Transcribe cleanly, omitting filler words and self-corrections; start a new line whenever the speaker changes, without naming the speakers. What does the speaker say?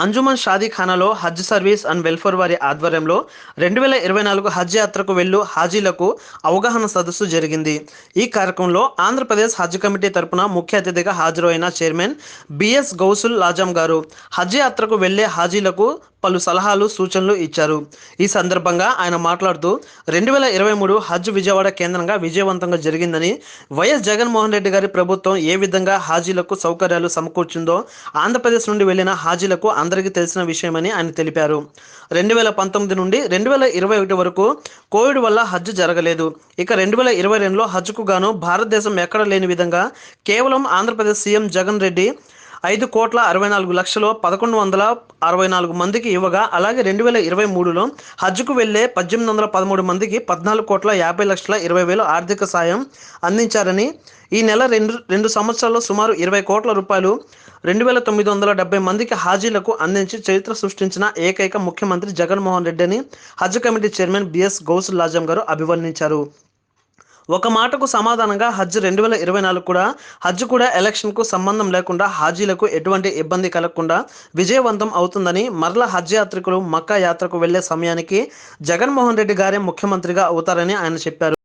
Anjuman షాదీఖానాలో Haj service and welfare వారి ఆధ్వర్యంలో 2024 హజ్ యాత్రకు వెళ్ళు హాజీలకు అవగాహన సదస్సు జరిగింది. ఈ కార్యక్రమంలో ఆంధ్రప్రదేశ్ హజ్ కమిటీ తరపున ముఖ్య అతిథిగా హాజరైన చైర్మన్ బిఎస్ గౌసుల్ లాజం గారు హజ్ యాత్రకు వెళ్లే హాజీలకు పలు సలహాలు సూచనలు ఇచ్చారు. ఈ సందర్భంగా ఆయన మాట్లాడుతూ 2023 హజ్ విజయవాడ కేంద్రంగా విజయవంతంగా జరిగిందని, వైఎస్ జగన్మోహన్ రెడ్డి గారి ప్రభుత్వం ఏ విధంగా హాజీలకు సౌకర్యాలు సమకూర్చిందో ఆంధ్రప్రదేశ్ నుండి వెళ్లిన హాజీలకు అందరికీ తెలిసిన విషయమని ఆయన తెలిపారు. 2019 నుండి 2021 వరకు కోవిడ్ వల్ల హజ్ జరగలేదు. ఇక 2022లో హజ్కు గాను భారతదేశం ఎక్కడ లేని విధంగా కేవలం ఆంధ్రప్రదేశ్ సీఎం జగన్ రెడ్డి 5,64,1164 మందికి ఇవ్వగా, అలాగే 2023లో హజ్కు వెళ్లే 1,813 మందికి 14,50,20,000 ఆర్థిక సాయం అందించారని, ఈ నెల రెండు సంవత్సరాల్లో సుమారు 20 కోట్ల రూపాయలు 2,970 మందికి హాజీలకు అందించి చరిత్ర సృష్టించిన ఏకైక ముఖ్యమంత్రి జగన్మోహన్ రెడ్డి అని హజ్ కమిటీ చైర్మన్ బిఎస్ గౌసుల్ లాజం గారు అభివర్ణించారు. ఒక మాటకు సమాధానంగా హజ్ 2024 కూడా హజ్ కూడా ఎలక్షన్కు సంబంధం లేకుండా హాజీలకు ఎటువంటి ఇబ్బంది కలగకుండా విజయవంతం అవుతుందని, మరలా హజ్ యాత్రికులు మక్కా యాత్రకు వెళ్లే సమయానికి జగన్మోహన్ రెడ్డి గారే ముఖ్యమంత్రిగా అవుతారని ఆయన చెప్పారు.